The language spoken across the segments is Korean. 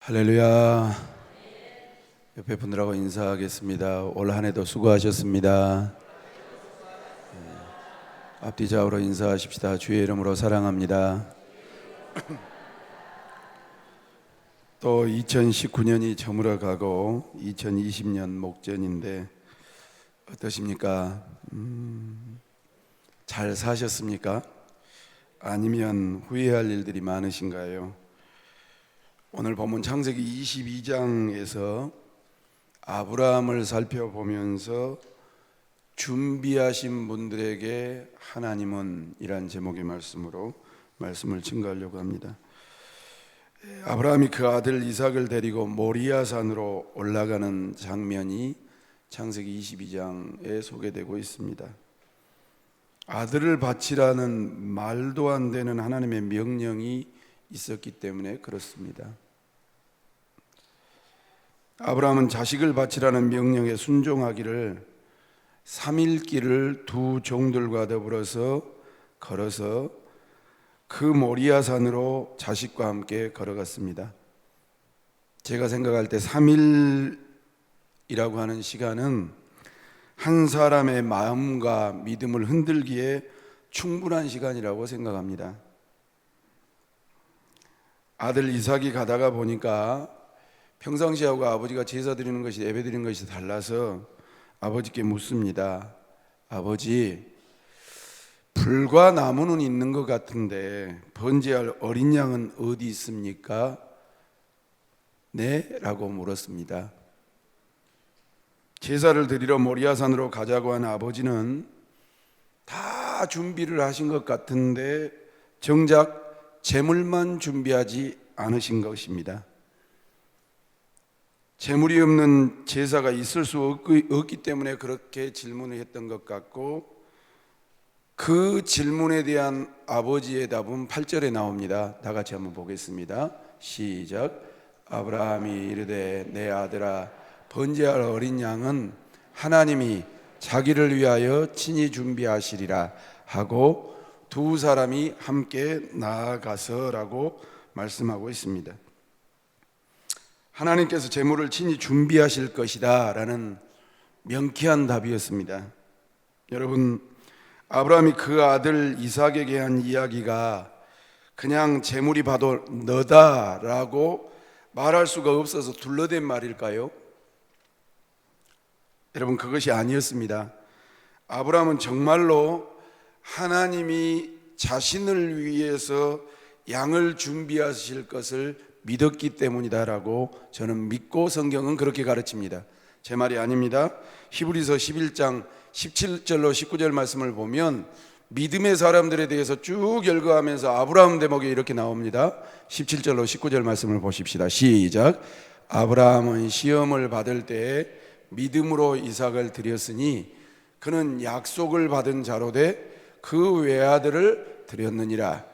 할렐루야. 옆에 분들하고 인사하겠습니다. 올 한 해도 수고하셨습니다. 앞뒤 좌우로 인사하십시다. 주의 이름으로 사랑합니다. 또 2019년이 저물어가고 2020년 목전인데 어떠십니까? 잘 사셨습니까? 아니면 후회할 일들이 많으신가요? 오늘 본문 창세기 22장에서 아브라함을 살펴보면서 준비하신 분들에게 하나님은 이란 제목의 말씀으로 말씀을 증거하려고 합니다. 아브라함이 그 아들 이삭을 데리고 모리아 산으로 올라가는 장면이 창세기 22장에 소개되고 있습니다. 아들을 바치라는 말도 안 되는 하나님의 명령이 있었기 때문에 그렇습니다. 아브라함은 자식을 바치라는 명령에 순종하기를 3일 길을 두 종들과 더불어서 걸어서 그 모리아 산으로 자식과 함께 걸어갔습니다. 제가 생각할 때 3일이라고 하는 시간은 한 사람의 마음과 믿음을 흔들기에 충분한 시간이라고 생각합니다. 아들 이삭이 가다가 보니까 평상시하고 아버지가 제사 드리는 것이 예배 드리는 것이 달라서 아버지께 묻습니다. 아버지, 불과 나무는 있는 것 같은데 번제할 어린 양은 어디 있습니까? 네? 라고 물었습니다. 제사를 드리러 모리아산으로 가자고 한 아버지는 다 준비를 하신 것 같은데 정작 재물만 준비하지 않으신 것입니다. 재물이 없는 제사가 있을 수 없기 때문에 그렇게 질문을 했던 것 같고, 그 질문에 대한 아버지의 답은 8절에 나옵니다. 다 같이 한번 보겠습니다. 시작. 아브라함이 이르되 내 아들아, 번제할 어린 양은 하나님이 자기를 위하여 친히 준비하시리라 하고 두 사람이 함께 나아가서라고 말씀하고 있습니다. 하나님께서 제물을 친히 준비하실 것이다 라는 명쾌한 답이었습니다. 여러분, 아브라함이 그 아들 이삭에게 한 이야기가 그냥 제물이 봐도 너다라고 말할 수가 없어서 둘러댄 말일까요? 여러분, 그것이 아니었습니다. 아브라함은 정말로 하나님이 자신을 위해서 양을 준비하실 것을 믿었기 때문이다라고 저는 믿고 성경은 그렇게 가르칩니다. 제 말이 아닙니다. 히브리서 11장 17절로 19절 말씀을 보면 믿음의 사람들에 대해서 쭉 열거하면서 아브라함 대목에 이렇게 나옵니다. 17절로 19절 말씀을 보십시다. 시작. 아브라함은 시험을 받을 때에 믿음으로 이삭을 드렸으니 그는 약속을 받은 자로 돼 그 외아들을 드렸느니라.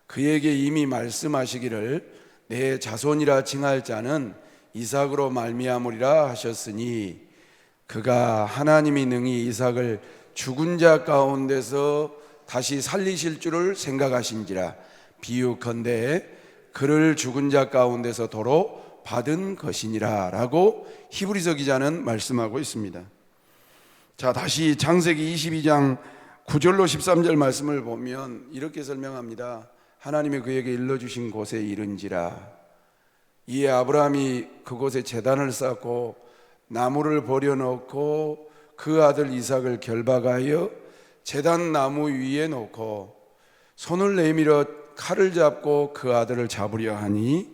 그에게 이미 말씀하시기를 내 자손이라 칭할 자는 이삭으로 말미암으리라 하셨으니 그가 하나님이 능히 이삭을 죽은 자 가운데서 다시 살리실 줄을 생각하신지라. 비유컨대 그를 죽은 자 가운데서 도로 받은 것이니라 라고 히브리서 기자는 말씀하고 있습니다. 자, 다시 창세기 22장 9절로 13절 말씀을 보면 이렇게 설명합니다. 하나님이 그에게 일러주신 곳에 이른지라. 이에 아브라함이 그곳에 제단을 쌓고 나무를 버려놓고 그 아들 이삭을 결박하여 제단 나무 위에 놓고 손을 내밀어 칼을 잡고 그 아들을 잡으려 하니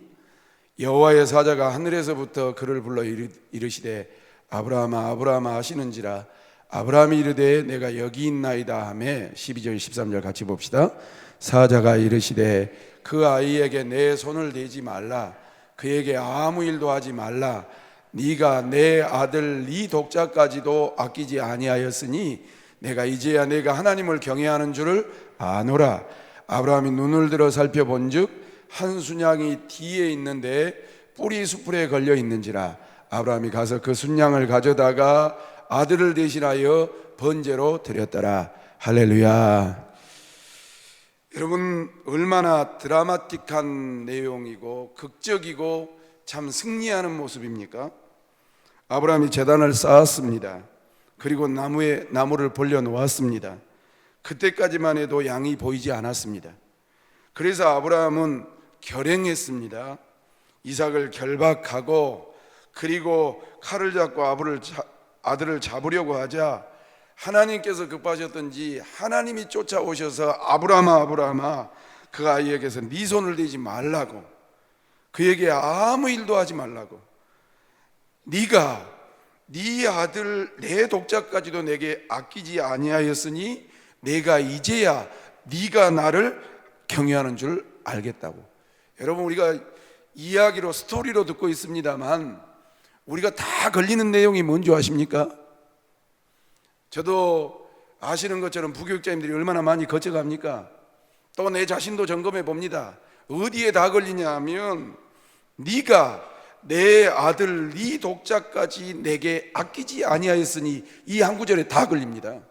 여호와의 사자가 하늘에서부터 그를 불러 이르시되 아브라함아 아브라함아 하시는지라. 아브라함이 이르되 내가 여기 있나이다 하매 12절 13절 같이 봅시다. 사자가 이르시되 그 아이에게 내 손을 대지 말라. 그에게 아무 일도 하지 말라. 네가 내 아들 네 독자까지도 아끼지 아니하였으니 내가 이제야 내가 하나님을 경외하는 줄을 아노라. 아브라함이 눈을 들어 살펴본즉 한 순양이 뒤에 있는데 뿔이 수풀에 걸려 있는지라. 아브라함이 가서 그 순양을 가져다가 아들을 대신하여 번제로 드렸더라. 할렐루야. 여러분, 얼마나 드라마틱한 내용이고 극적이고 참 승리하는 모습입니까? 아브라함이 제단을 쌓았습니다. 그리고 나무를 벌려 놓았습니다. 그때까지만 해도 양이 보이지 않았습니다. 그래서 아브라함은 결행했습니다. 이삭을 결박하고 그리고 칼을 잡고 아들을 잡으려고 하자 하나님께서 급하셨던지 하나님이 쫓아오셔서 아브라함아 아브라함아 그 아이에게서 네 손을 대지 말라고, 그에게 아무 일도 하지 말라고, 네가 네 아들 내 독자까지도 내게 아끼지 아니하였으니 내가 이제야 네가 나를 경외하는 줄 알겠다고. 여러분, 우리가 이야기로 스토리로 듣고 있습니다만 우리가 다 걸리는 내용이 뭔지 아십니까? 저도 아시는 것처럼 부교육자님들이 얼마나 많이 거쳐갑니까? 또 내 자신도 점검해 봅니다. 어디에 다 걸리냐 하면 네가 내 아들 네 독자까지 내게 아끼지 아니하였으니 이 한 구절에 다 걸립니다.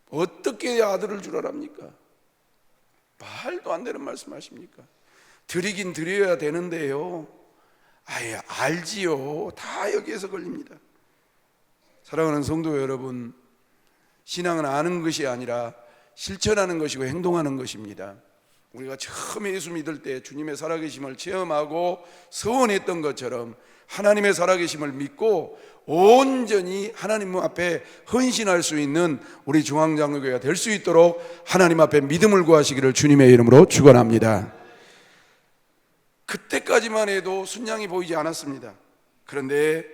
어떻게 아들을 주라랍니까? 말도 안 되는 말씀하십니까? 드리긴 드려야 되는데요. 아예 알지요. 다 여기에서 걸립니다. 사랑하는 성도 여러분, 신앙은 아는 것이 아니라 실천하는 것이고 행동하는 것입니다. 우리가 처음에 예수 믿을 때 주님의 살아계심을 체험하고 서원했던 것처럼 하나님의 살아계심을 믿고 온전히 하나님 앞에 헌신할 수 있는 우리 중앙장로교회가 될 수 있도록 하나님 앞에 믿음을 구하시기를 주님의 이름으로 축원합니다. 그때까지만 해도 순양이 보이지 않았습니다. 그런데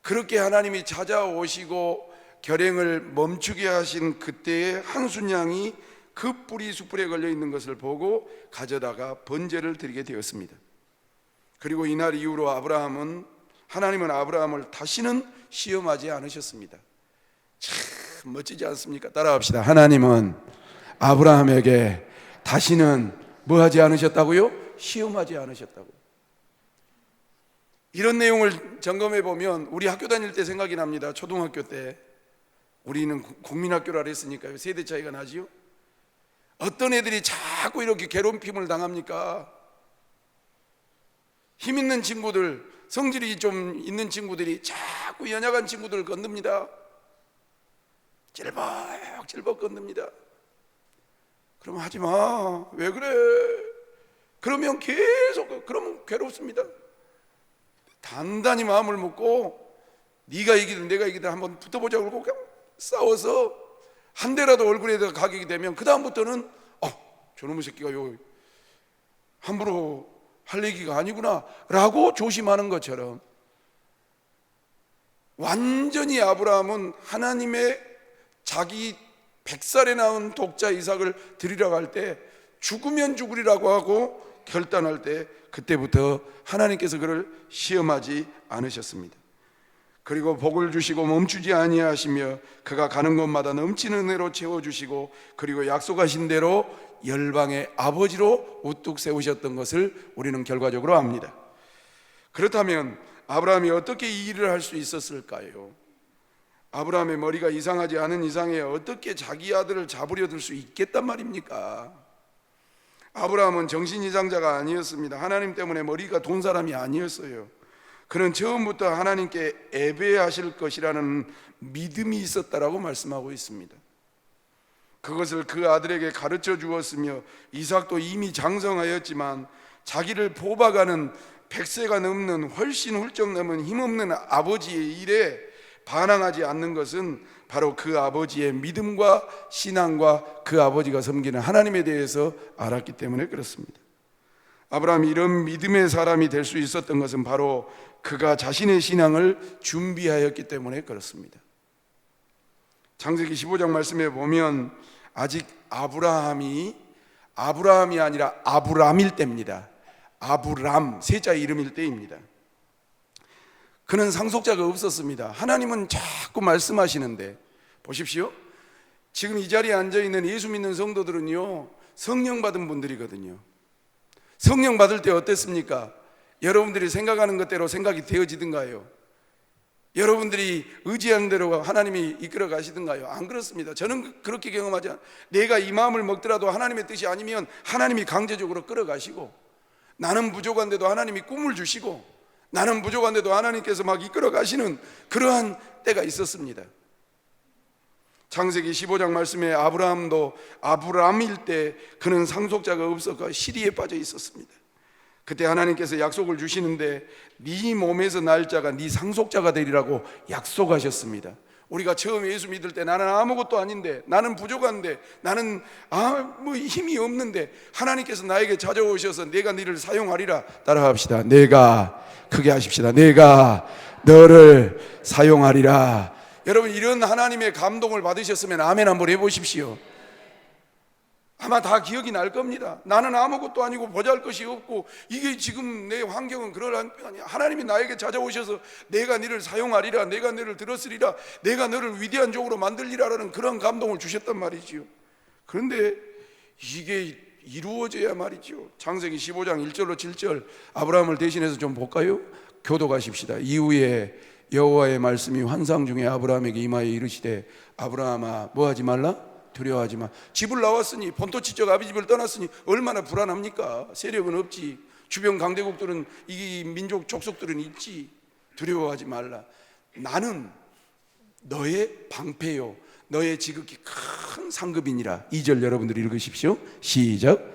그렇게 하나님이 찾아오시고 결행을 멈추게 하신 그때에 한 순양이 그 뿌리 숯불에 걸려 있는 것을 보고 가져다가 번제를 드리게 되었습니다. 그리고 이날 이후로 하나님은 아브라함을 다시는 시험하지 않으셨습니다. 참 멋지지 않습니까? 따라합시다. 하나님은 아브라함에게 다시는 뭐 하지 않으셨다고요? 시험하지 않으셨다고. 이런 내용을 점검해 보면 우리 학교 다닐 때 생각이 납니다. 초등학교 때 우리는 국민학교라 그랬으니까요. 세대 차이가 나지요. 어떤 애들이 자꾸 이렇게 괴롭힘을 당합니까? 힘 있는 친구들, 성질이 좀 있는 친구들이 자꾸 연약한 친구들을 건듭니다. 찔벅찔벅 건듭니다. 그럼 하지 마. 왜 그래? 그러면 그러면 괴롭습니다. 단단히 마음을 먹고 네가 이기든 내가 이기든 한번 붙어보자고 그러고 그냥 싸워서 한 대라도 얼굴에 가게 되면 그 다음부터는 저놈의 새끼가 함부로 할 얘기가 아니구나 라고 조심하는 것처럼 완전히 아브라함은 하나님의 자기 100살에 낳은 독자 이삭을 드리라고 할 때 죽으면 죽으리라고 하고 결단할 때 그때부터 하나님께서 그를 시험하지 않으셨습니다. 그리고 복을 주시고 멈추지 아니하시며 그가 가는 곳마다 넘치는 은혜로 채워주시고 그리고 약속하신 대로 열방의 아버지로 우뚝 세우셨던 것을 우리는 결과적으로 압니다. 그렇다면 아브라함이 어떻게 이 일을 할 수 있었을까요? 아브라함의 머리가 이상하지 않은 이상에 어떻게 자기 아들을 잡으려 들 수 있겠단 말입니까? 아브라함은 정신이상자가 아니었습니다. 하나님 때문에 머리가 돈 사람이 아니었어요. 그는 처음부터 하나님께 예배하실 것이라는 믿음이 있었다라고 말씀하고 있습니다. 그것을 그 아들에게 가르쳐 주었으며 이삭도 이미 장성하였지만 자기를 뽑아가는 100세가 넘는 훨씬 훌쩍 넘은 힘없는 아버지의 일에 반항하지 않는 것은 바로 그 아버지의 믿음과 신앙과 그 아버지가 섬기는 하나님에 대해서 알았기 때문에 그렇습니다. 아브라함이 이런 믿음의 사람이 될 수 있었던 것은 바로 그가 자신의 신앙을 준비하였기 때문에 그렇습니다. 창세기 15장 말씀에 보면 아직 아브라함이 아니라 아브람일 때입니다. 아브람, 세자 이름일 때입니다. 그는 상속자가 없었습니다. 하나님은 자꾸 말씀하시는데 보십시오. 지금 이 자리에 앉아있는 예수 믿는 성도들은요 성령 받은 분들이거든요. 성령 받을 때 어땠습니까? 여러분들이 생각하는 것대로 생각이 되어지든가요? 여러분들이 의지하는 대로 하나님이 이끌어 가시든가요? 안 그렇습니다. 저는 그렇게 경험하지 않아요. 내가 이 마음을 먹더라도 하나님의 뜻이 아니면 하나님이 강제적으로 끌어가시고 나는 부족한데도 하나님이 꿈을 주시고, 나는 부족한데도 하나님께서 막 이끌어 가시는 그러한 때가 있었습니다. 창세기 15장 말씀에 아브라함도 아브람일 때 그는 상속자가 없어서 시리에 빠져 있었습니다. 그때 하나님께서 약속을 주시는데 네 몸에서 날 자가 네 상속자가 되리라고 약속하셨습니다. 우리가 처음 예수 믿을 때 나는 아무것도 아닌데, 나는 부족한데, 나는 뭐 힘이 없는데 하나님께서 나에게 찾아오셔서 내가 너를 사용하리라. 따라합시다. 내가, 크게 하십시다. 내가 너를 사용하리라. 여러분, 이런 하나님의 감동을 받으셨으면 아멘 한번 해보십시오. 아마 다 기억이 날 겁니다. 나는 아무것도 아니고 보잘것이 없고, 이게 지금 내 환경은 그러한 게 아니야. 하나님이 나에게 찾아오셔서 내가 너를 사용하리라, 내가 너를 들었으리라, 내가 너를 위대한 종으로 만들리라라는 그런 감동을 주셨단 말이지요. 그런데 이게 이루어져야 말이죠. 창세기 15장 1절로 7절 아브라함을 대신해서 좀 볼까요? 교도가십시다. 이후에 여호와의 말씀이 환상 중에 아브라함에게 임하여 이르시되, 아브라함아, 뭐하지 말라? 두려워하지 마. 집을 나왔으니, 본토 지적 아비 집을 떠났으니 얼마나 불안합니까? 세력은 없지. 주변 강대국들은, 이 민족 족속들은 있지. 두려워하지 말라. 나는 너의 방패요, 너의 지극히 큰 상급이니라. 2절 여러분들 읽으십시오. 시작.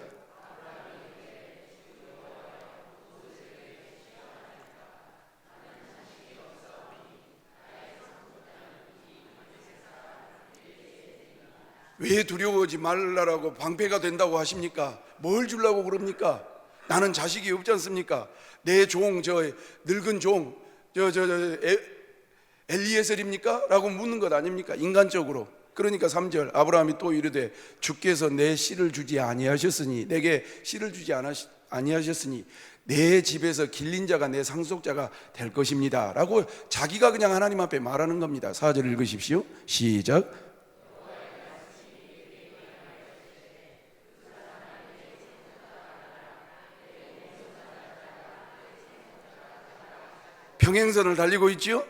왜 두려워하지 말라라고 방패가 된다고 하십니까? 뭘 주려고 그럽니까? 나는 자식이 없지 않습니까? 내 종, 저 늙은 종, 엘리에셀입니까? 라고 묻는 것 아닙니까? 인간적으로. 그러니까 3절 아브라함이 또 이르되, 주께서 내 씨를 주지 아니하셨으니, 내게 씨를 주지 아니하셨으니 내 집에서 길린 자가 내 상속자가 될 것입니다 라고 자기가 그냥 하나님 앞에 말하는 겁니다. 4절 읽으십시오. 시작. 평행선을 달리고 있지요?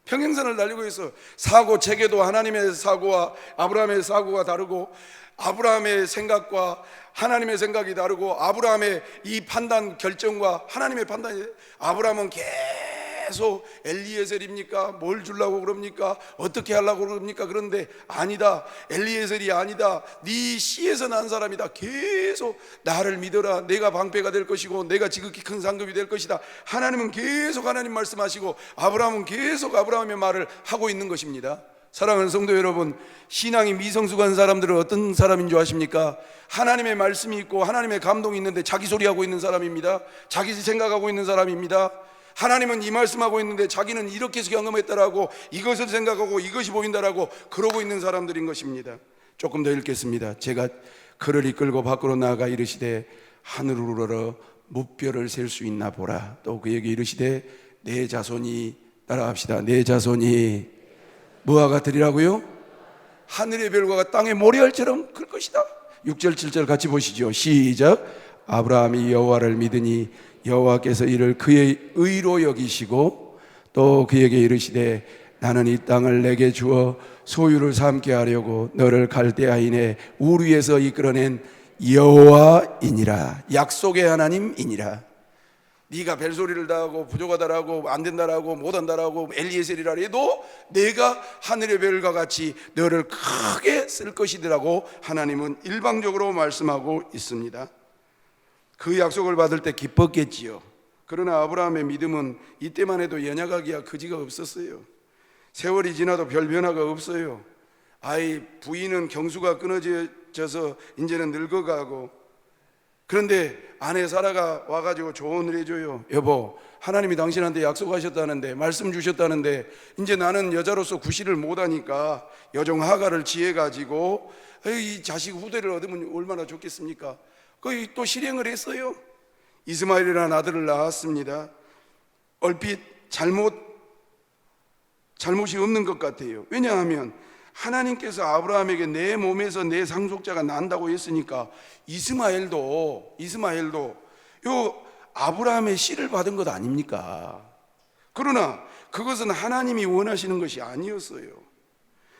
평행선을 달리고 있어. 사고 체계도 하나님의 사고와 아브라함의 사고가 다르고, 아브라함의 생각과 하나님의 생각이 다르고, 아브라함의 이 판단 결정과 하나님의 판단이, 아브라함은 계속 엘리에셀입니까? 뭘 주려고 그럽니까? 어떻게 하려고 그럽니까? 그런데 아니다, 엘리에셀이 아니다, 네 씨에서 난 사람이다. 계속 나를 믿어라, 내가 방패가 될 것이고 내가 지극히 큰 상급이 될 것이다. 하나님은 계속 하나님 말씀하시고, 아브라함은 계속 아브라함의 말을 하고 있는 것입니다. 사랑하는 성도 여러분, 신앙이 미성숙한 사람들은 어떤 사람인 줄 아십니까? 하나님의 말씀이 있고 하나님의 감동이 있는데 자기 소리하고 있는 사람입니다. 자기 생각하고 있는 사람입니다. 하나님은 이 말씀하고 있는데 자기는 이렇게 경험했다라고, 이것을 생각하고 이것이 보인다라고 그러고 있는 사람들인 것입니다. 조금 더 읽겠습니다. 제가 그를 이끌고 밖으로 나아가 이르시되, 하늘을 우러러 무뼈를 셀 수 있나 보라. 또 그에게 이르시되, 내 자손이, 따라합시다, 내 자손이 뭐와 같으리라고요? 하늘의 별과 땅의 모래알처럼 클 것이다. 6절 7절 같이 보시죠. 시작. 아브라함이 여호와를 믿으니 여호와께서 이를 그의 의로 여기시고, 또 그에게 이르시되, 나는 이 땅을 내게 주어 소유를 삼게 하려고 너를 갈대아인의 울 위에서 이끌어낸 여호와이니라. 약속의 하나님이니라. 네가 벨소리를 다하고 부족하다라고 안 된다라고 못한다라고 엘리에셀이라 해도 내가 하늘의 별과 같이 너를 크게 쓸 것이더라고 하나님은 일방적으로 말씀하고 있습니다. 그 약속을 받을 때 기뻤겠지요. 그러나 아브라함의 믿음은 이때만 해도 연약하기야 그지가 없었어요. 세월이 지나도 별 변화가 없어요. 아이 부인은 경수가 끊어져서 이제는 늙어가고, 그런데 아내 사라가 와가지고 조언을 해줘요. 여보, 하나님이 당신한테 약속하셨다는데, 말씀 주셨다는데, 이제 나는 여자로서 구실을 못하니까 여종 하가를 지어가지고 이 자식 후대를 얻으면 얼마나 좋겠습니까? 거의 또 실행을 했어요. 이스마엘이라는 아들을 낳았습니다. 얼핏 잘못이 없는 것 같아요. 왜냐하면 하나님께서 아브라함에게 내 몸에서 내 상속자가 난다고 했으니까 이스마엘도 요 아브라함의 씨를 받은 것 아닙니까? 그러나 그것은 하나님이 원하시는 것이 아니었어요.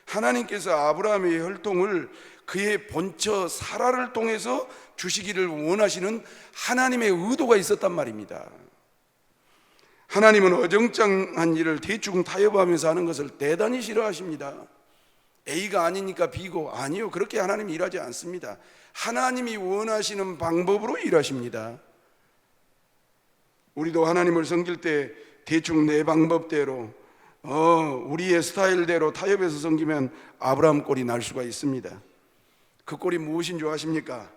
하나님께서 아브라함의 혈통을 그의 본처 사라를 통해서 주시기를 원하시는 하나님의 의도가 있었단 말입니다. 하나님은 어정쩡한 일을 대충 타협하면서 하는 것을 대단히 싫어하십니다. A가 아니니까 B고, 아니요, 그렇게 하나님이 일하지 않습니다. 하나님이 원하시는 방법으로 일하십니다. 우리도 하나님을 섬길 때 대충 내 방법대로 우리의 스타일대로 타협해서 섬기면 아브라함 꼴이 날 수가 있습니다. 그 꼴이 무엇인 줄 아십니까?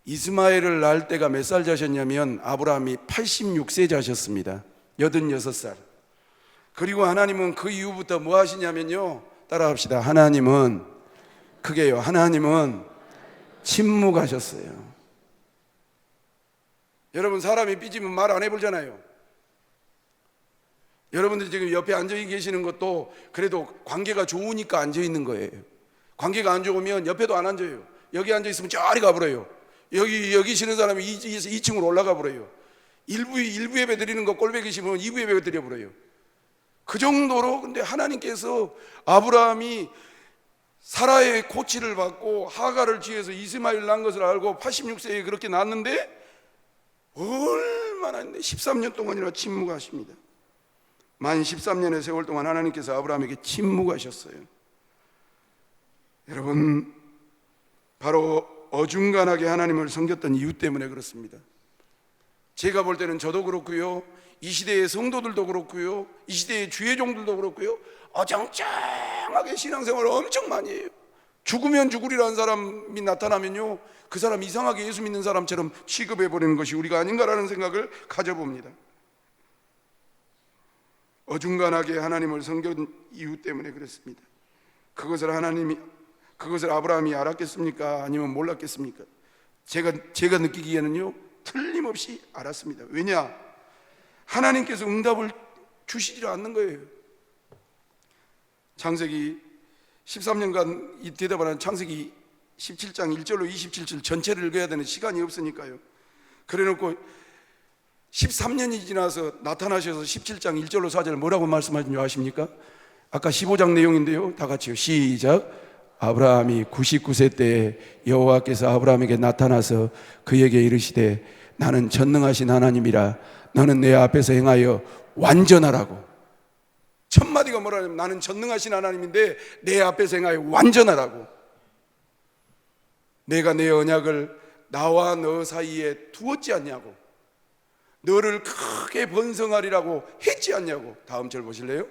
이스마엘을 낳을 때가 몇 살 자셨냐면 아브라함이 86세 자셨습니다. 86살. 그리고 하나님은 그 이후부터 뭐 하시냐면요, 따라합시다. 하나님은 크게요, 하나님은 침묵하셨어요. 여러분, 사람이 삐지면 말 안 해보잖아요. 여러분들이 지금 옆에 앉아 계시는 것도 그래도 관계가 좋으니까 앉아 있는 거예요. 관계가 안 좋으면 옆에도 안 앉아요. 여기 앉아 있으면 저리 가버려요. 여기 쉬는 사람이 2층으로 올라가 버려요. 일부 예배 드리는 거 꼴보기 싫으면 2부 예배 드려버려요. 그 정도로. 근데 하나님께서 아브라함이 사라의 코치를 받고 하가를 취해서 이스마엘 낳은 것을 알고 86세에 그렇게 낳았는데 얼마나 13년 동안이나 침묵하십니다. 만 13년의 세월 동안 하나님께서 아브라함에게 침묵하셨어요. 여러분, 바로 어중간하게 하나님을 섬겼던 이유 때문에 그렇습니다. 제가 볼 때는 저도 그렇고요, 이 시대의 성도들도 그렇고요, 이 시대의 주의 종들도 그렇고요, 어정쩡하게 신앙생활을 엄청 많이 해요. 죽으면 죽으리라는 사람이 나타나면요, 그 사람 이상하게 예수 믿는 사람처럼 취급해버리는 것이 우리가 아닌가라는 생각을 가져봅니다. 어중간하게 하나님을 섬긴 이유 때문에 그렇습니다. 그것을 아브라함이 알았겠습니까? 아니면 몰랐겠습니까? 제가 느끼기에는요, 틀림없이 알았습니다. 왜냐? 하나님께서 응답을 주시지 않는 거예요. 창세기 13년간 이 대답을 한 창세기 17장 1절로 27절 전체를 읽어야 되는 시간이 없으니까요. 그래놓고 13년이 지나서 나타나셔서 17장 1절로 4절 뭐라고 말씀하신 줄 아십니까? 아까 15장 내용인데요, 다 같이요, 시작. 아브라함이 99세 때에 여호와께서 아브라함에게 나타나서 그에게 이르시되 나는 전능하신 하나님이라 너는 내 앞에서 행하여 완전하라고. 첫 마디가 뭐라냐면 나는 전능하신 하나님인데 내 앞에서 행하여 완전하라고. 내가 내 언약을 나와 너 사이에 두었지 않냐고. 너를 크게 번성하리라고 했지 않냐고. 다음 절 보실래요?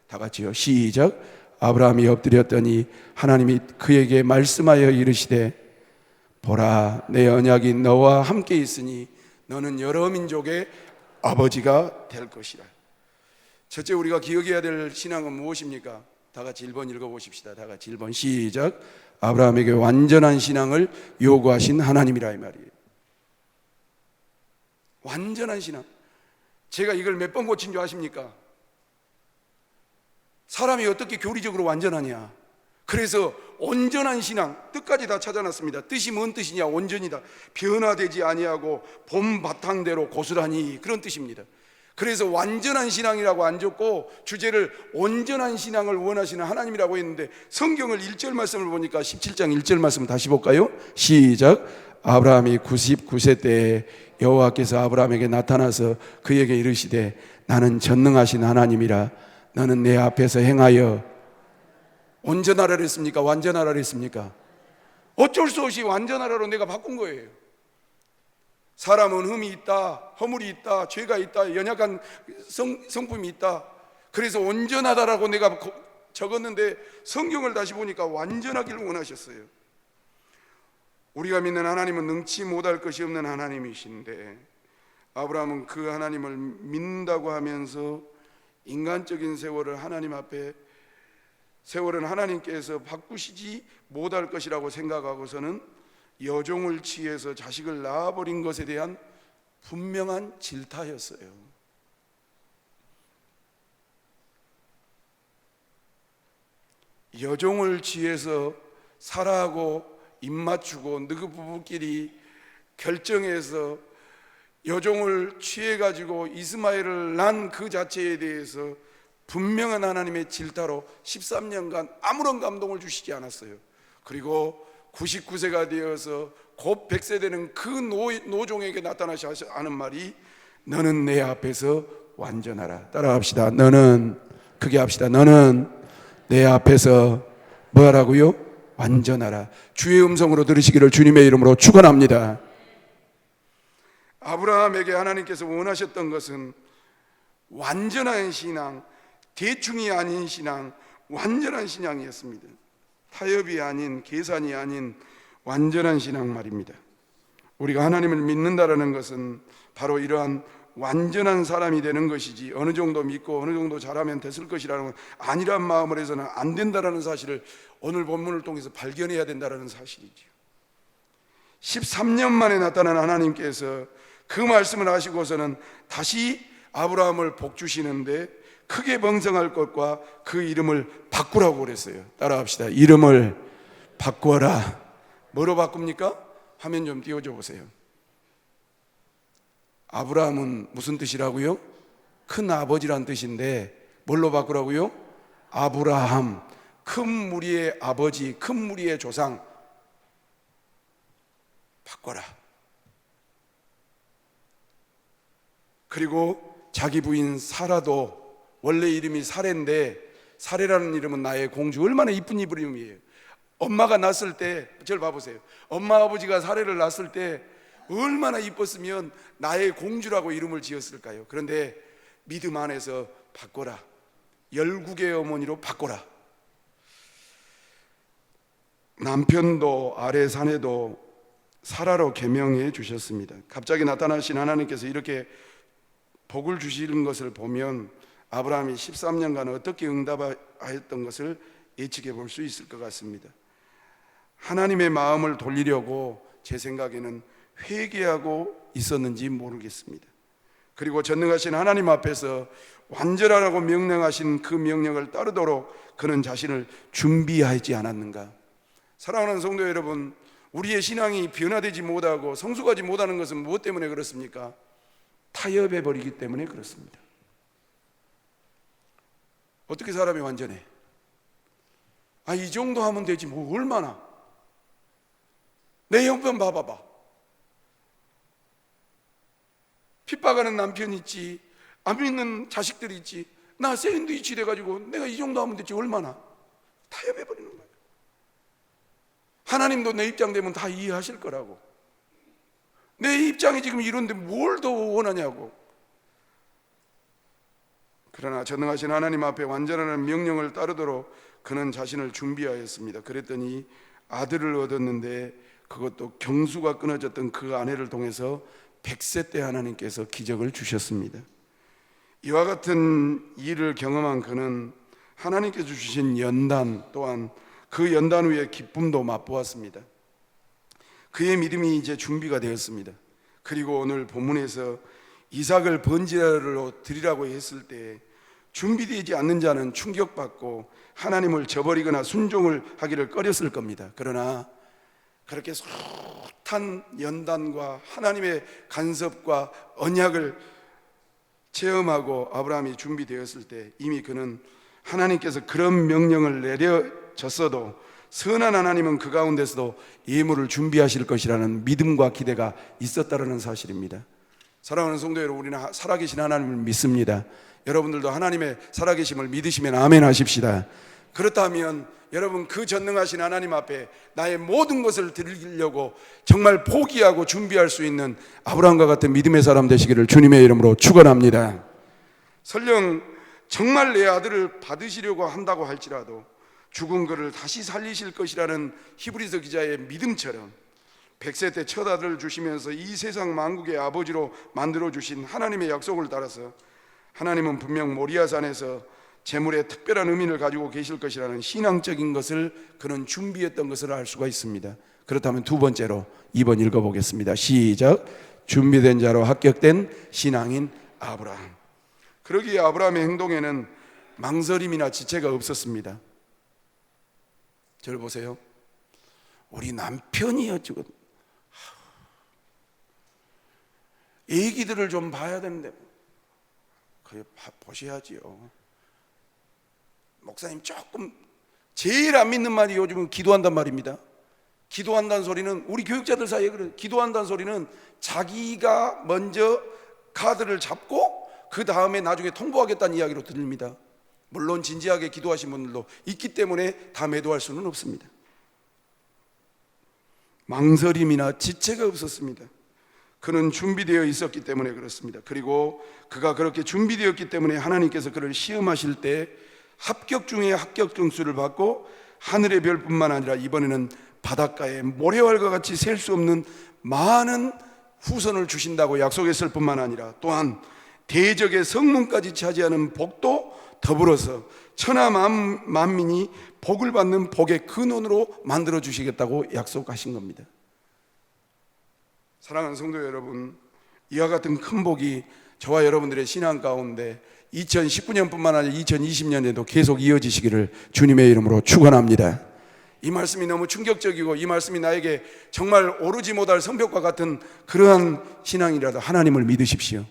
다 같이요, 시작. 아브라함이 엎드렸더니 하나님이 그에게 말씀하여 이르시되 보라, 내 언약이 너와 함께 있으니 너는 여러 민족의 아버지가 될 것이라. 첫째, 우리가 기억해야 될 신앙은 무엇입니까? 다 같이 1번 읽어보십시다. 다 같이 1번 시작. 아브라함에게 완전한 신앙을 요구하신 하나님이라, 이 말이에요. 완전한 신앙. 제가 이걸 몇 번 고친 줄 아십니까? 사람이 어떻게 교리적으로 완전하냐. 그래서 온전한 신앙, 뜻까지 다 찾아놨습니다. 뜻이 뭔 뜻이냐? 온전이다, 변화되지 아니하고 본 바탕대로 고스란히, 그런 뜻입니다. 그래서 완전한 신앙이라고 안 적고 주제를 온전한 신앙을 원하시는 하나님이라고 했는데, 성경을 1절 말씀을 보니까 17장 1절 말씀 다시 볼까요? 시작. 아브라함이 99세 때에 여호와께서 아브라함에게 나타나서 그에게 이르시되 나는 전능하신 하나님이라 너는 내 앞에서 행하여 온전하라 그랬습니까? 완전하라 그랬습니까? 어쩔 수 없이 완전하라로 내가 바꾼 거예요. 사람은 흠이 있다, 허물이 있다, 죄가 있다, 연약한 성품이 있다. 그래서 온전하다라고 내가 적었는데 성경을 다시 보니까 완전하기를 원하셨어요. 우리가 믿는 하나님은 능치 못할 것이 없는 하나님이신데, 아브라함은 그 하나님을 믿는다고 하면서 인간적인 세월을 하나님 앞에, 세월은 하나님께서 바꾸시지 못할 것이라고 생각하고서는 여종을 취해서 자식을 낳아버린 것에 대한 분명한 질타였어요. 여종을 취해서 사라하고 입맞추고 너그 부부끼리 결정해서 여종을 취해가지고 이스마엘을 낳은 그 자체에 대해서 분명한 하나님의 질타로 13년간 아무런 감동을 주시지 않았어요. 그리고 99세가 되어서 곧 100세 되는 그 노종에게 나타나셔 하는 말이 너는 내 앞에서 완전하라. 따라합시다. 너는, 크게 합시다. 너는 내 앞에서 뭐하라고요? 완전하라. 주의 음성으로 들으시기를 주님의 이름으로 축원합니다. 아브라함에게 하나님께서 원하셨던 것은 완전한 신앙, 대충이 아닌 신앙, 완전한 신앙이었습니다. 타협이 아닌, 계산이 아닌 완전한 신앙 말입니다. 우리가 하나님을 믿는다라는 것은 바로 이러한 완전한 사람이 되는 것이지, 어느 정도 믿고 어느 정도 잘하면 됐을 것이라는 건 아니란 마음을 해서는 안 된다라는 사실을 오늘 본문을 통해서 발견해야 된다라는 사실이죠. 13년 만에 나타난 하나님께서 그 말씀을 하시고서는 다시 아브라함을 복주시는데 크게 번성할 것과 그 이름을 바꾸라고 그랬어요. 따라합시다. 이름을 바꾸어라. 뭐로 바꿉니까? 화면 좀 띄워줘 보세요. 아브라함은 무슨 뜻이라고요? 큰 아버지란 뜻인데 뭘로 바꾸라고요? 아브라함, 큰 무리의 아버지, 큰 무리의 조상. 바꿔라. 그리고 자기 부인 사라도, 원래 이름이 사레인데 사레라는 이름은 나의 공주, 얼마나 이쁜 이름이에요. 엄마가 낳았을 때, 저를 봐보세요. 엄마 아버지가 사레를 낳았을 때 얼마나 이뻤으면 나의 공주라고 이름을 지었을까요? 그런데 믿음 안에서 바꿔라. 열국의 어머니로 바꿔라. 남편도 아래 사내도 사라로 계명해 주셨습니다. 갑자기 나타나신 하나님께서 이렇게 복을 주시는 것을 보면 아브라함이 13년간 어떻게 응답하였던 것을 예측해 볼 수 있을 것 같습니다. 하나님의 마음을 돌리려고 제 생각에는 회개하고 있었는지 모르겠습니다. 그리고 전능하신 하나님 앞에서 완전하라고 명령하신 그 명령을 따르도록 그는 자신을 준비하지 않았는가? 사랑하는 성도 여러분, 우리의 신앙이 변화되지 못하고 성숙하지 못하는 것은 무엇 때문에 그렇습니까? 타협해 버리기 때문에 그렇습니다. 어떻게 사람이 완전해? 이 정도 하면 되지 뭐 얼마나? 내 형편 봐봐봐. 핍박하는 남편 있지, 안 믿는 자식들이 있지, 나 샌드위치 돼가지고 내가 이 정도 하면 되지 얼마나? 타협해 버리는 거예요. 하나님도 내 입장 되면 다 이해하실 거라고. 내 입장이 지금 이런데 뭘 더 원하냐고. 그러나 전능하신 하나님 앞에 완전한 명령을 따르도록 그는 자신을 준비하였습니다. 그랬더니 아들을 얻었는데 그것도 경수가 끊어졌던 그 아내를 통해서 100세 때 하나님께서 기적을 주셨습니다. 이와 같은 일을 경험한 그는 하나님께서 주신 연단, 또한 그 연단 후에 기쁨도 맛보았습니다. 그의 믿음이 이제 준비가 되었습니다. 그리고 오늘 본문에서 이삭을 번제로 드리라고 했을 때 준비되지 않는 자는 충격받고 하나님을 저버리거나 순종을 하기를 꺼렸을 겁니다. 그러나 그렇게 숱한 연단과 하나님의 간섭과 언약을 체험하고 아브라함이 준비되었을 때 이미 그는 하나님께서 그런 명령을 내려졌어도 선한 하나님은 그 가운데서도 예물을 준비하실 것이라는 믿음과 기대가 있었다는 사실입니다. 사랑하는 성도 여러분, 우리는 살아계신 하나님을 믿습니다. 여러분들도 하나님의 살아계심을 믿으시면 아멘 하십시다. 그렇다면 여러분, 그 전능하신 하나님 앞에 나의 모든 것을 드리려고 정말 포기하고 준비할 수 있는 아브라함과 같은 믿음의 사람 되시기를 주님의 이름으로 축원합니다. 설령 정말 내 아들을 받으시려고 한다고 할지라도 죽은 그를 다시 살리실 것이라는 히브리서 기자의 믿음처럼 100세 때 첫 아들을 주시면서 이 세상 만국의 아버지로 만들어 주신 하나님의 약속을 따라서 하나님은 분명 모리아산에서 제물에 특별한 의미를 가지고 계실 것이라는 신앙적인 것을 그는 준비했던 것을 알 수가 있습니다. 그렇다면 두 번째로 2번 읽어보겠습니다. 시작. 준비된 자로 합격된 신앙인 아브라함. 그러기에 아브라함의 행동에는 망설임이나 지체가 없었습니다. 저를 보세요. 우리 남편이요 지금 애기들을 좀 봐야 되는데 그래 보셔야지요. 목사님 조금 제일 안 믿는 말이 요즘은 기도한단 말입니다. 기도한다는 소리는, 우리 교육자들 사이에 그래, 기도한다는 소리는 자기가 먼저 카드를 잡고 그 다음에 나중에 통보하겠다는 이야기로 들립니다. 물론 진지하게 기도하신 분들도 있기 때문에 다 매도할 수는 없습니다. 망설임이나 지체가 없었습니다. 그는 준비되어 있었기 때문에 그렇습니다. 그리고 그가 그렇게 준비되었기 때문에 하나님께서 그를 시험하실 때 합격 중에 합격 점수를 받고 하늘의 별뿐만 아니라 이번에는 바닷가에 모래알과 같이 셀 수 없는 많은 후손을 주신다고 약속했을 뿐만 아니라 또한 대적의 성문까지 차지하는 복도 더불어서 천하 만민이 복을 받는 복의 근원으로 만들어 주시겠다고 약속하신 겁니다. 사랑하는 성도 여러분, 이와 같은 큰 복이 저와 여러분들의 신앙 가운데 2019년뿐만 아니라 2020년에도 계속 이어지시기를 주님의 이름으로 축원합니다. 이 말씀이 너무 충격적이고 이 말씀이 나에게 정말 오르지 못할 성벽과 같은 그러한 신앙이라도 하나님을 믿으십시오.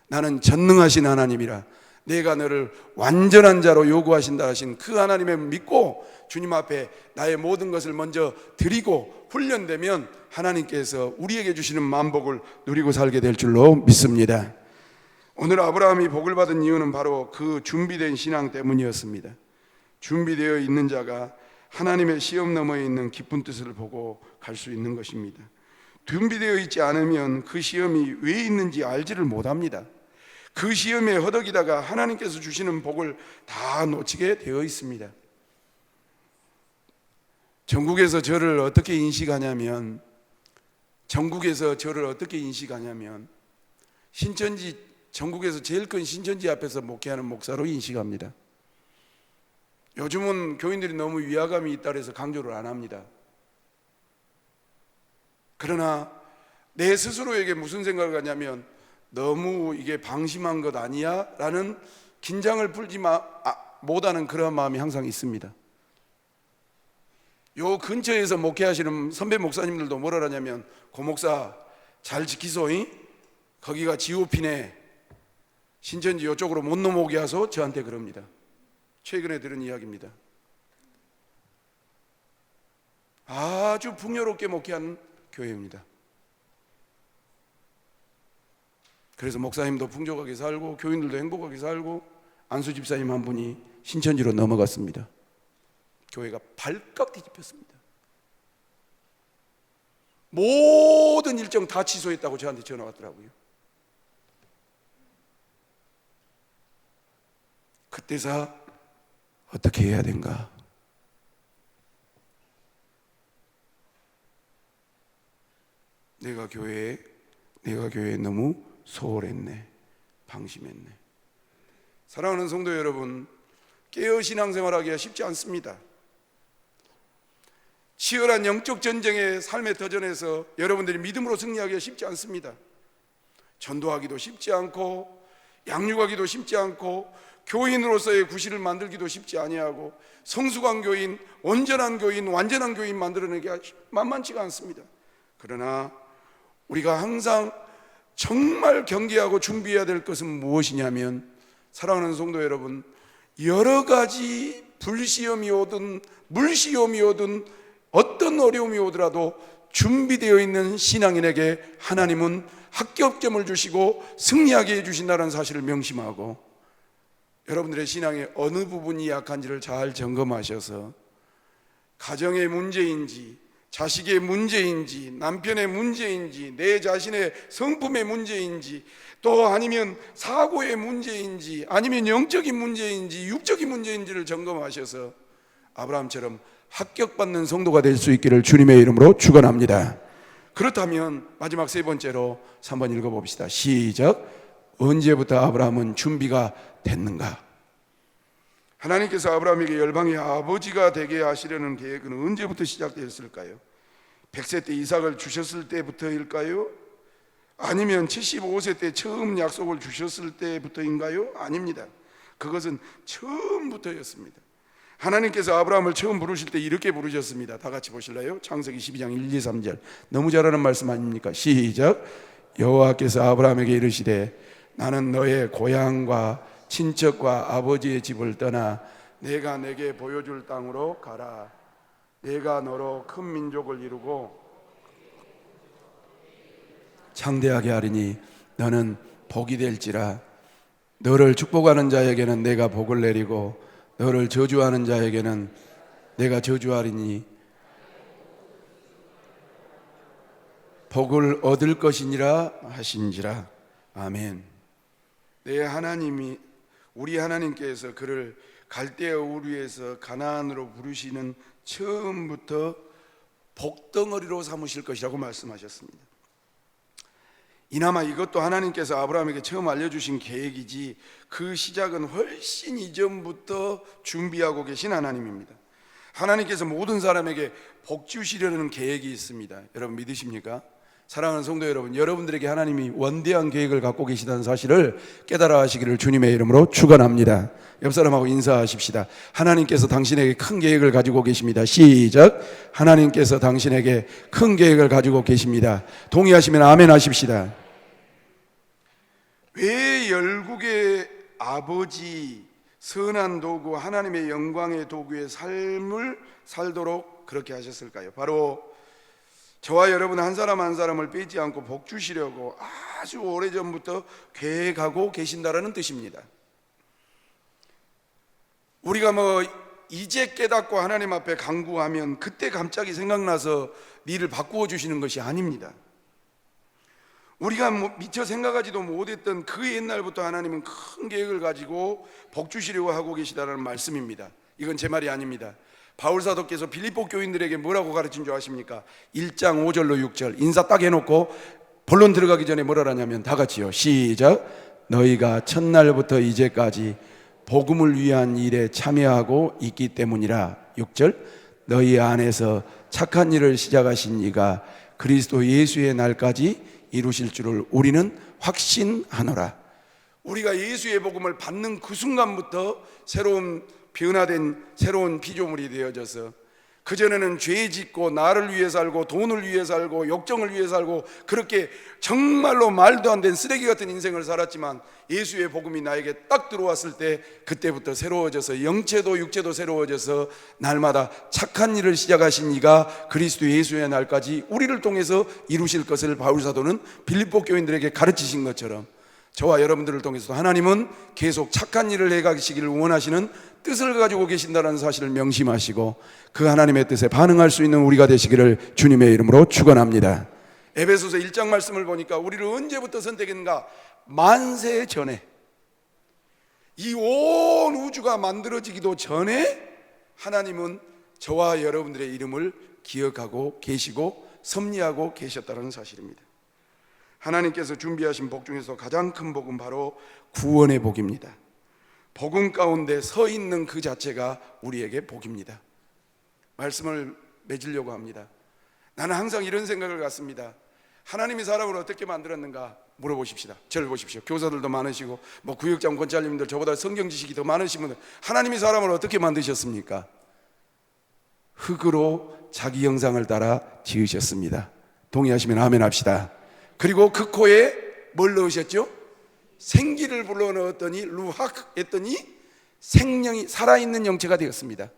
나는 전능하신 하나님이라, 내가 너를 완전한 자로 요구하신다 하신 그 하나님을 믿고 주님 앞에 나의 모든 것을 먼저 드리고 훈련되면 하나님께서 우리에게 주시는 만복을 누리고 살게 될 줄로 믿습니다. 오늘 아브라함이 복을 받은 이유는 바로 그 준비된 신앙 때문이었습니다. 준비되어 있는 자가 하나님의 시험 너머에 있는 깊은 뜻을 보고 갈 수 있는 것입니다. 준비되어 있지 않으면 그 시험이 왜 있는지 알지를 못합니다. 그 시험에 허덕이다가 하나님께서 주시는 복을 다 놓치게 되어 있습니다. 전국에서 저를 어떻게 인식하냐면 신천지, 전국에서 제일 큰 신천지 앞에서 목회하는 목사로 인식합니다. 요즘은 교인들이 너무 위화감이 있다 해서 강조를 안 합니다. 그러나 내 스스로에게 무슨 생각을 하냐면, 너무 이게 방심한 것 아니야? 라는 긴장을 풀지 못하는 그런 마음이 항상 있습니다. 요 근처에서 목회하시는 선배 목사님들도 뭐라 하냐면, 고 목사 잘 지키소이, 거기가 지오피네, 신천지 이쪽으로 못 넘어오게 하소, 저한테 그럽니다. 최근에 들은 이야기입니다. 아주 풍요롭게 목회하는 교회입니다. 그래서 목사님도 풍족하게 살고 교인들도 행복하게 살고 안수 집사님 한 분이 신천지로 넘어갔습니다. 교회가 발칵 뒤집혔습니다. 모든 일정 다 취소했다고 저한테 전화 왔더라고요. 그때서 어떻게 해야 된가? 내가 교회에 너무 소홀했네, 방심했네. 사랑하는 성도 여러분, 깨어 신앙생활하기가 쉽지 않습니다. 치열한 영적 전쟁의 삶의 터전에서 여러분들이 믿음으로 승리하기가 쉽지 않습니다. 전도하기도 쉽지 않고, 양육하기도 쉽지 않고, 교인으로서의 구실을 만들기도 쉽지 아니하고, 성숙한 교인, 온전한 교인, 완전한 교인 만들어내기가 만만치가 않습니다. 그러나 우리가 항상 정말 경계하고 준비해야 될 것은 무엇이냐면, 사랑하는 성도 여러분, 여러 가지 불시험이 오든 물시험이 오든 어떤 어려움이 오더라도 준비되어 있는 신앙인에게 하나님은 합격점을 주시고 승리하게 해주신다는 사실을 명심하고, 여러분들의 신앙의 어느 부분이 약한지를 잘 점검하셔서 가정의 문제인지, 자식의 문제인지, 남편의 문제인지, 내 자신의 성품의 문제인지, 또 아니면 사고의 문제인지, 아니면 영적인 문제인지, 육적인 문제인지를 점검하셔서 아브라함처럼 합격받는 성도가 될 수 있기를 주님의 이름으로 축원합니다. 그렇다면 마지막 세 번째로 3번 읽어봅시다. 시작. 언제부터 아브라함은 준비가 됐는가? 하나님께서 아브라함에게 열방의 아버지가 되게 하시려는 계획은 언제부터 시작되었을까요? 100세 때 이삭을 주셨을 때부터일까요? 아니면 75세 때 처음 약속을 주셨을 때부터인가요? 아닙니다. 그것은 처음부터였습니다. 하나님께서 아브라함을 처음 부르실 때 이렇게 부르셨습니다. 다 같이 보실래요? 창세기 12장 1, 2, 3절. 너무 잘하는 말씀 아닙니까? 시작. 여호와께서 아브라함에게 이르시되 나는 너의 고향과 친척과 아버지의 집을 떠나 내가 내게 보여줄 땅으로 가라. 내가 너로 큰 민족을 이루고 창대하게 하리니 너는 복이 될지라. 너를 축복하는 자에게는 내가 복을 내리고 너를 저주하는 자에게는 내가 저주하리니 복을 얻을 것이니라 하신지라. 아멘. 내 하나님이, 우리 하나님께서 그를 갈대아 우르에서 가나안으로 부르시는 처음부터 복덩어리로 삼으실 것이라고 말씀하셨습니다. 이나마 이것도 하나님께서 아브라함에게 처음 알려주신 계획이지 그 시작은 훨씬 이전부터 준비하고 계신 하나님입니다. 하나님께서 모든 사람에게 복 주시려는 계획이 있습니다. 여러분 믿으십니까? 사랑하는 성도 여러분, 여러분들에게 하나님이 원대한 계획을 갖고 계시다는 사실을 깨달아 하시기를 주님의 이름으로 축원합니다. 옆 사람하고 인사하십시다. 하나님께서 당신에게 큰 계획을 가지고 계십니다. 시작. 하나님께서 당신에게 큰 계획을 가지고 계십니다. 동의하시면 아멘 하십시다. 왜 열국의 아버지, 선한 도구, 하나님의 영광의 도구의 삶을 살도록 그렇게 하셨을까요? 바로 저와 여러분 한 사람 한 사람을 빼지 않고 복 주시려고 아주 오래전부터 계획하고 계신다라는 뜻입니다. 우리가 이제 깨닫고 하나님 앞에 간구하면 그때 갑자기 생각나서 일을 바꾸어 주시는 것이 아닙니다. 우리가 미처 생각하지도 못했던 그 옛날부터 하나님은 큰 계획을 가지고 복 주시려고 하고 계시다는 말씀입니다. 이건 제 말이 아닙니다. 바울사도께서 빌립보 교인들에게 뭐라고 가르친 줄 아십니까? 1장 5절로 6절 인사 딱 해놓고 본론 들어가기 전에 뭐라 하냐면 다 같이요, 시작. 너희가 첫날부터 이제까지 복음을 위한 일에 참여하고 있기 때문이라. 6절. 너희 안에서 착한 일을 시작하신 이가 그리스도 예수의 날까지 이루실 줄을 우리는 확신하노라. 우리가 예수의 복음을 받는 그 순간부터 새로운 변화된 새로운 피조물이 되어져서 그전에는 죄 짓고 나를 위해 살고 돈을 위해 살고 욕정을 위해 살고 그렇게 정말로 말도 안 되는 쓰레기 같은 인생을 살았지만 예수의 복음이 나에게 딱 들어왔을 때 그때부터 새로워져서 영체도 육체도 새로워져서 날마다 착한 일을 시작하신 이가 그리스도 예수의 날까지 우리를 통해서 이루실 것을 바울사도는 빌립보 교인들에게 가르치신 것처럼 저와 여러분들을 통해서 하나님은 계속 착한 일을 해가시기를 원하시는 뜻을 가지고 계신다는 사실을 명심하시고 그 하나님의 뜻에 반응할 수 있는 우리가 되시기를 주님의 이름으로 축원합니다. 에베소서 1장 말씀을 보니까 우리를 언제부터 선택했는가? 만세 전에, 이 온 우주가 만들어지기도 전에 하나님은 저와 여러분들의 이름을 기억하고 계시고 섭리하고 계셨다는 사실입니다. 하나님께서 준비하신 복 중에서 가장 큰 복은 바로 구원의 복입니다. 복음 가운데 서 있는 그 자체가 우리에게 복입니다. 말씀을 맺으려고 합니다. 나는 항상 이런 생각을 갖습니다. 하나님이 사람을 어떻게 만들었는가 물어보십시다. 저를 보십시오. 교사들도 많으시고 구역장 권찰님들 저보다 성경 지식이 더 많으신 분들, 하나님이 사람을 어떻게 만드셨습니까? 흙으로 자기 형상을 따라 지으셨습니다. 동의하시면 아멘 합시다. 그리고 그 코에 뭘 넣으셨죠? 생기를 불러넣었더니 루학 했더니 생명이 살아있는 영체가 되었습니다.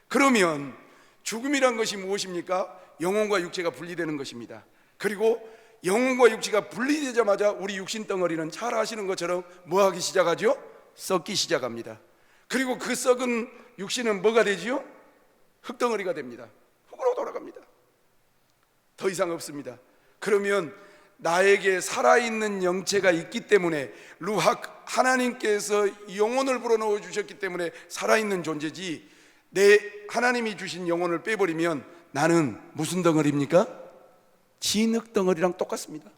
그러면 죽음이란 것이 무엇입니까? 영혼과 육체가 분리되는 것입니다. 그리고 영혼과 육체가 분리되자마자 우리 육신 덩어리는 잘 아시는 것처럼 뭐 하기 시작하죠? 썩기 시작합니다. 그리고 그 썩은 육신은 뭐가 되지요? 흙덩어리가 됩니다. 흙으로 돌아갑니다. 더 이상 없습니다. 그러면 나에게 살아있는 영체가 있기 때문에 루학, 하나님께서 영혼을 불어넣어 주셨기 때문에 살아있는 존재지, 내 하나님이 주신 영혼을 빼버리면 나는 무슨 덩어리입니까? 진흙 덩어리랑 똑같습니다.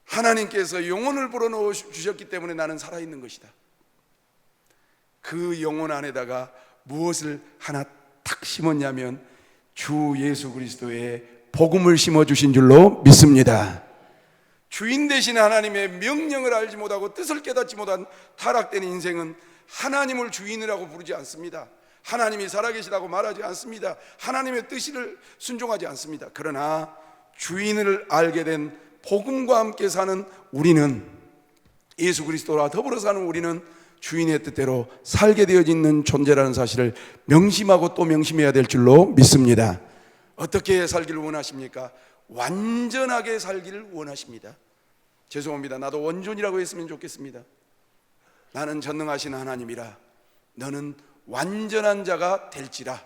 하나님께서 영혼을 불어넣어 주셨기 때문에 나는 살아있는 것이다. 그 영혼 안에다가 무엇을 하나 탁 심었냐면 주 예수 그리스도의 복음을 심어주신 줄로 믿습니다. 주인 되신 하나님의 명령을 알지 못하고 뜻을 깨닫지 못한 타락된 인생은 하나님을 주인이라고 부르지 않습니다. 하나님이 살아계시다고 말하지 않습니다. 하나님의 뜻을 순종하지 않습니다. 그러나 주인을 알게 된 복음과 함께 사는 우리는, 예수 그리스도와 더불어 사는 우리는 주인의 뜻대로 살게 되어 있는 존재라는 사실을 명심하고 또 명심해야 될 줄로 믿습니다. 어떻게 살기를 원하십니까? 완전하게 살기를 원하십니다. 죄송합니다. 나도 원존이라고 했으면 좋겠습니다. 나는 전능하신 하나님이라 너는 완전한 자가 될지라.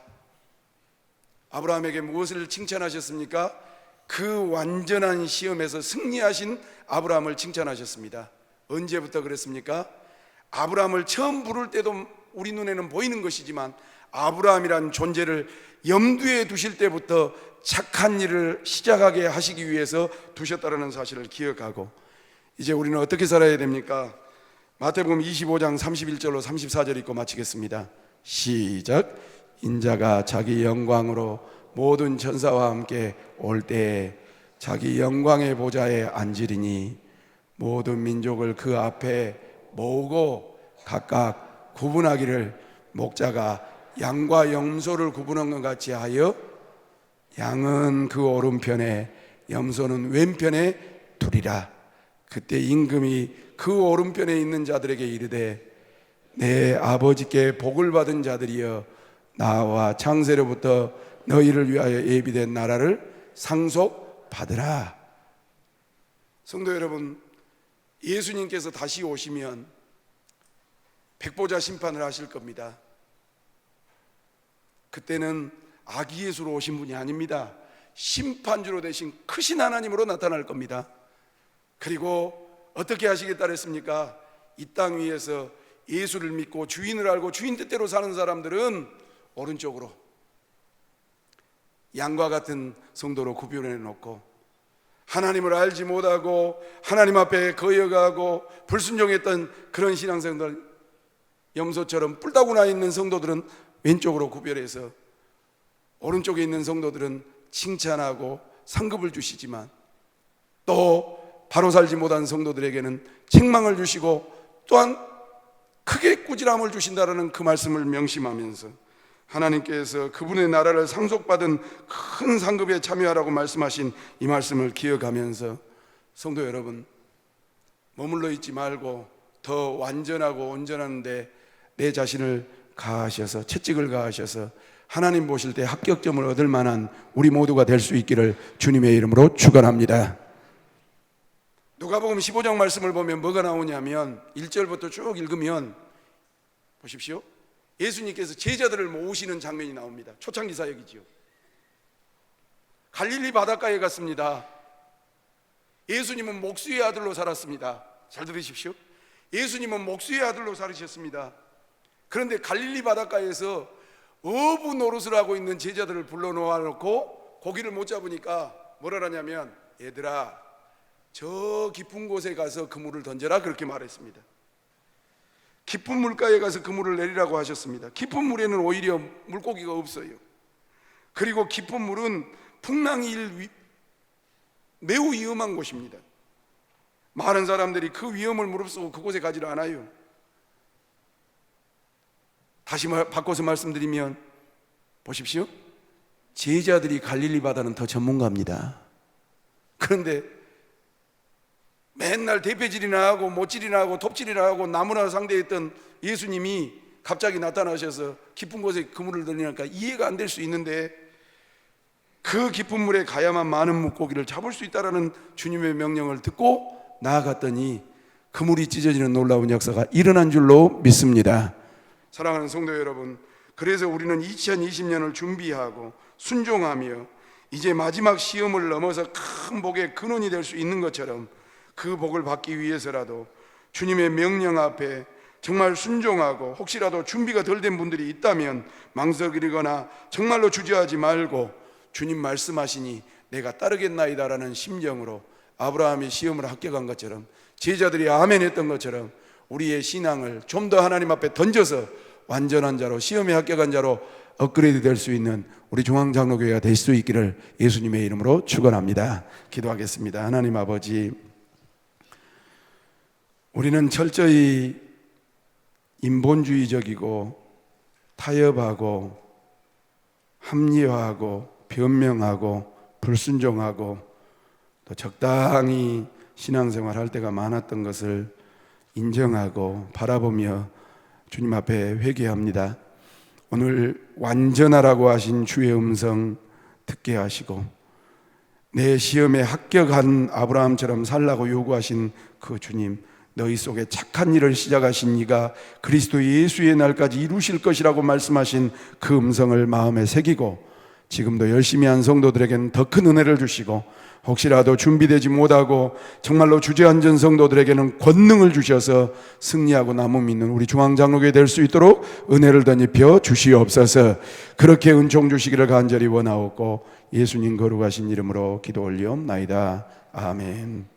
아브라함에게 무엇을 칭찬하셨습니까? 그 완전한 시험에서 승리하신 아브라함을 칭찬하셨습니다. 언제부터 그랬습니까? 아브라함을 처음 부를 때도 우리 눈에는 보이는 것이지만 아브라함이란 존재를 염두에 두실 때부터 착한 일을 시작하게 하시기 위해서 두셨다는 사실을 기억하고, 이제 우리는 어떻게 살아야 됩니까? 마태복음 25장 31절로 34절 읽고 마치겠습니다. 시작. 인자가 자기 영광으로 모든 천사와 함께 올 때에 자기 영광의 보좌에 앉으리니 모든 민족을 그 앞에 모으고 각각 구분하기를 목자가 양과 염소를 구분한 것 같이 하여 양은 그 오른편에 염소는 왼편에 두리라. 그때 임금이 그 오른편에 있는 자들에게 이르되 내 아버지께 복을 받은 자들이여 나와 창세로부터 너희를 위하여 예비된 나라를 상속받으라. 성도 여러분, 예수님께서 다시 오시면 백보자 심판을 하실 겁니다. 그때는 아기 예수로 오신 분이 아닙니다. 심판주로 되신 크신 하나님으로 나타날 겁니다. 그리고 어떻게 하시겠다 그랬습니까? 이 땅 위에서 예수를 믿고 주인을 알고 주인 뜻대로 사는 사람들은 오른쪽으로 양과 같은 성도로 구별해 놓고, 하나님을 알지 못하고 하나님 앞에 거역하고 불순종했던 그런 신앙생들, 염소처럼 뿔다구 나 있는 성도들은 왼쪽으로 구별해서, 오른쪽에 있는 성도들은 칭찬하고 상급을 주시지만 또 바로 살지 못한 성도들에게는 책망을 주시고 또한 크게 꾸지람을 주신다라는 그 말씀을 명심하면서 하나님께서 그분의 나라를 상속받은 큰 상급에 참여하라고 말씀하신 이 말씀을 기억하면서, 성도 여러분, 머물러 있지 말고 더 완전하고 온전한데 내 자신을 가하셔서, 채찍을 가하셔서 하나님 보실 때 합격점을 얻을 만한 우리 모두가 될 수 있기를 주님의 이름으로 축원합니다. 누가복음 15장 말씀을 보면 뭐가 나오냐면 1절부터 쭉 읽으면 보십시오. 예수님께서 제자들을 모으시는 장면이 나옵니다. 초창기 사역이지요. 갈릴리 바닷가에 갔습니다. 예수님은 목수의 아들로 살았습니다. 잘 들으십시오. 예수님은 목수의 아들로 살으셨습니다. 그런데 갈릴리 바닷가에서 어부 노릇을 하고 있는 제자들을 불러놓아 놓고 고기를 못 잡으니까 뭐라 하냐면, 얘들아 저 깊은 곳에 가서 그물을 던져라, 그렇게 말했습니다. 깊은 물가에 가서 그물을 내리라고 하셨습니다. 깊은 물에는 오히려 물고기가 없어요. 그리고 깊은 물은 풍랑이 일 매우 위험한 곳입니다. 많은 사람들이 그 위험을 무릅쓰고 그곳에 가지를 않아요. 다시 바꿔서 말씀드리면 보십시오. 제자들이 갈릴리 바다는 더 전문가입니다. 그런데 맨날 대패질이나 하고 못질이나 하고 톱질이나 하고 나무나 상대했던 예수님이 갑자기 나타나셔서 깊은 곳에 그물을 던지니까 이해가 안 될 수 있는데, 그 깊은 물에 가야만 많은 물고기를 잡을 수 있다라는 주님의 명령을 듣고 나아갔더니 그물이 찢어지는 놀라운 역사가 일어난 줄로 믿습니다. 사랑하는 성도 여러분, 그래서 우리는 2020년을 준비하고 순종하며 이제 마지막 시험을 넘어서 큰 복의 근원이 될 수 있는 것처럼 그 복을 받기 위해서라도 주님의 명령 앞에 정말 순종하고, 혹시라도 준비가 덜 된 분들이 있다면 망설이거나 정말로 주저하지 말고 주님 말씀하시니 내가 따르겠나이다라는 심정으로 아브라함이 시험을 합격한 것처럼, 제자들이 아멘 했던 것처럼 우리의 신앙을 좀 더 하나님 앞에 던져서 완전한 자로, 시험에 합격한 자로 업그레이드 될 수 있는 우리 중앙장로교회가 될 수 있기를 예수님의 이름으로 축원합니다. 기도하겠습니다. 하나님 아버지, 우리는 철저히 인본주의적이고 타협하고 합리화하고 변명하고 불순종하고 또 적당히 신앙생활 할 때가 많았던 것을 인정하고 바라보며 주님 앞에 회개합니다. 오늘 완전하라고 하신 주의 음성 듣게 하시고 내 시험에 합격한 아브라함처럼 살라고 요구하신 그 주님, 너희 속에 착한 일을 시작하신 이가 그리스도 예수의 날까지 이루실 것이라고 말씀하신 그 음성을 마음에 새기고 지금도 열심히 한 성도들에게는 더 큰 은혜를 주시고 혹시라도 준비되지 못하고 정말로 주저앉은 성도들에게는 권능을 주셔서 승리하고 남음 있는 우리 중앙장로교회 될 수 있도록 은혜를 덧입혀 주시옵소서. 그렇게 은총 주시기를 간절히 원하옵고 예수님 거룩하신 이름으로 기도 올리옵나이다. 아멘.